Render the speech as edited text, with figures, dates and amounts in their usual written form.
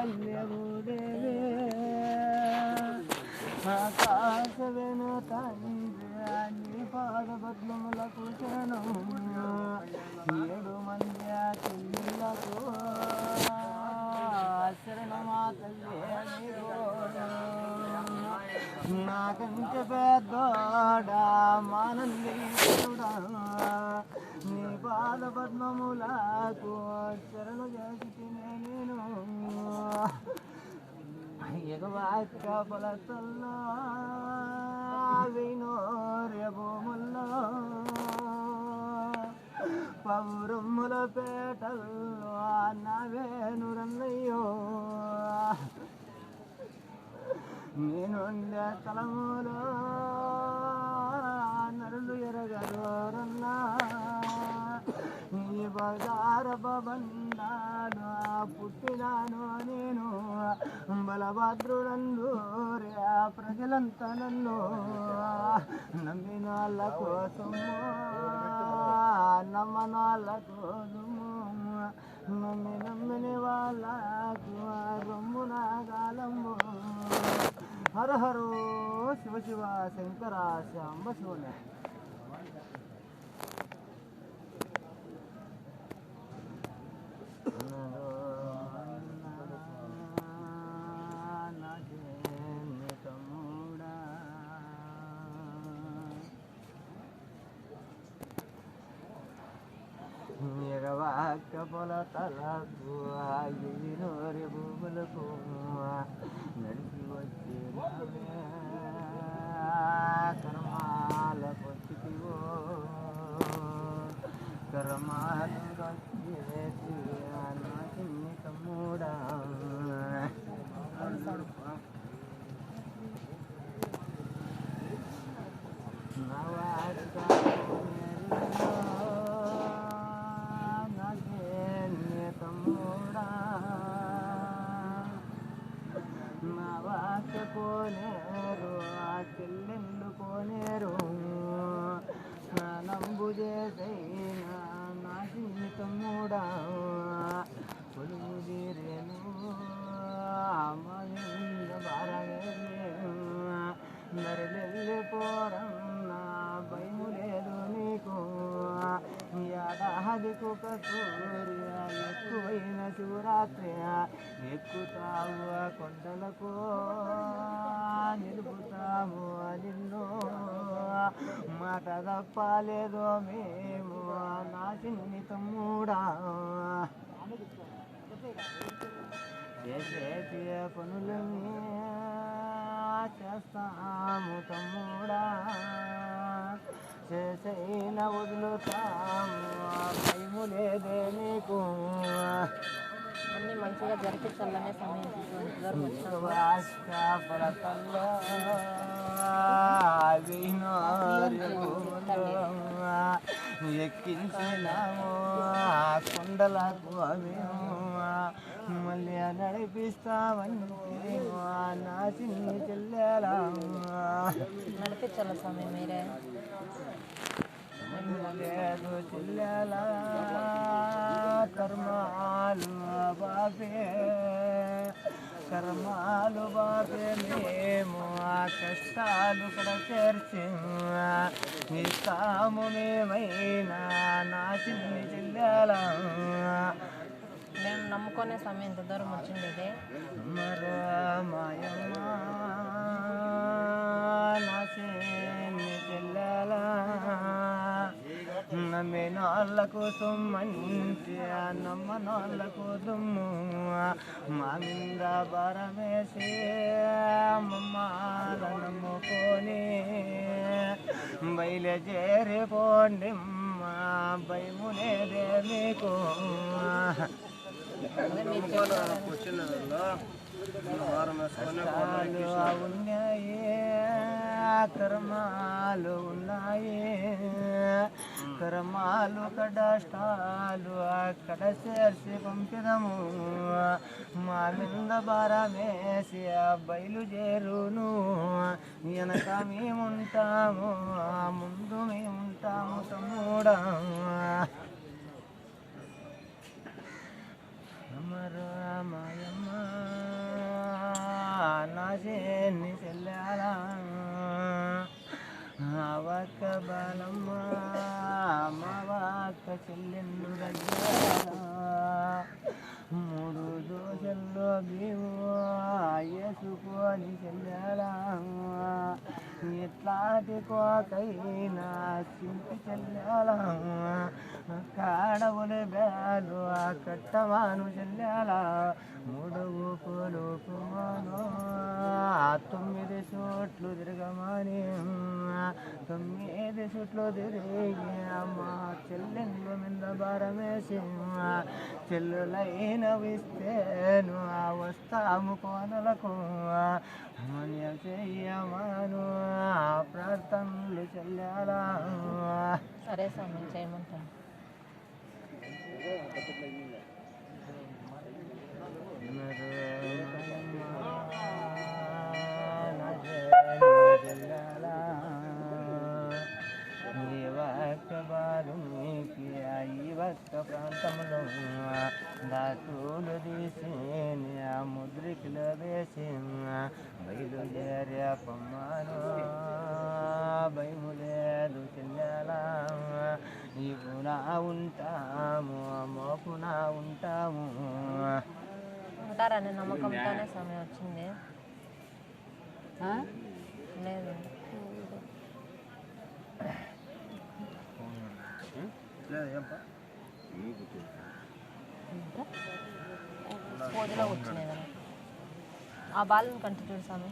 కళ్యము దేవే ఆకాశవేను తండ్రి నీ పాదపద్మములకు శరణము ఏడు మంది చెల్లులకు శరణమా తల్లి నాకంటే పెద్దోడా మానందీయుడా నీ పాద పద్మములకు శరణు చేసి నేను ఎగవాక పొలతల్లో వినోర్య భూముల్లో పౌరమ్ముల పేటల్లో నవేను రన్నయ్యో నేనుండే స్థలములో నరులు ఎరగరోరన్నా నీ బజార బండాను పుట్టినాను నేను బలభద్రుడందు ప్రజలంతా నన్ను నమ్మిన వాళ్ళ కోసము నమ్మనాళ్ళ కోసము నమ్మిని వాళ్ళకు రొమ్మున కాలము హర హరో శివ శివ శంకర శాంబ శివుని ఎగవాక పొలతలకు ఆగినోరి భూములకు నడిచి వచ్చే కర్మాల పొచ్చివో కర్మాలు వచ్చేసి నా చిన్ని తమ్ముడా పోనేరు ఆ చెల్లెళ్ళు పోనేరు స్నానంబు చేసైనా నా జీవితముడా పొలుగు తీరేను అమ్మింద బారవేను మరిలెళ్ళిపోరన్నా భయము లేదు నీకు ఏడాదికి ఒక సూర్య ఎక్కువైన శివరాత్రి ఎక్కుతావు కొండలకు నిలుపుతాము నిన్ను మాట తప్పలేదో మేము నా చిన్ని తమ్ముడా చేసే పనులన్నీ చేస్తాము తమ్ముడా చేసైన వదులుతాము భయము లేదే నీకు అన్నీ మంచిగా జరిపించాలనే సమయం ఎక్కించినాము కొండలకు మేము మళ్ళీ నడిపిస్తామని నా చిన్ని చెల్లెలా నడిపించాల సమయం మీరే లేదు చెల్లెలా కర్మాలు బాబే మేము ఆ కష్టాలు కూడా చేర్చి ఇస్తాము మేమైనా నా చిన్ని చెల్లెలా మేము నమ్ముకునే సమయం ఎంత దూరం వచ్చింది ఇదే మరో మాయమ్మ నా చిన్ని చెల్లెలా నమ్మినోళ్ళకు సొమ్మంటి నమ్మనోళ్ళకు దుమ్ము మా మీద బరమేసి మమ్మాల నమ్ముకొని బయలుదేరిపోండి మా భయము లేదే మీకు ఉన్నాయి కర్మాలు ఉన్నాయి కర్మాలు కష్టాలు అక్కడ చేర్చి పంపిదము మా మీద భారమేసి బయలుదేరును వెనక మేముంటాము ముందు మేముంటాము తమ్ముడా అమర మాయమ్మ రాసేని చెల్లాలా అవక్క బాలమ్మ అమ్మవాక్క చెల్లెన్ను దగ్గర 3 దోశల్లో భీము వేసుకొని చెల్లాలా ఎట్లాంటి కోకైనా చింపి చెల్లాలా కాడవులు బేలు కట్టమాను చెల్లాలా 3 ఊపులు కుమాను 9 చుట్లు తిరగమని 9 చుట్లు తిరిగి అమ్మ చెల్లెళ్ళు మీద భారమేసి చెల్లులైన విస్తేను వస్తాము కోనలకు మన్యం చెయ్యమాను ప్రార్థనలు చెల్లాలా. సరే స్వామి చేయమంటాను. ఈ ఒక్క ప్రాంతంలో దాటులు తీసి ముద్రికలు వేసి బయలుదేరే పొమ్మను భయములేదు చెల్లెలా నీకునా ఉంటాము మోపునా ఉంటాము. ఉంటారని నమ్మకంతోనే సమయం వచ్చింది. లేదు పోదిలో కూర్చునేదా ఆ బాలను కంటి చూడు స్వామి.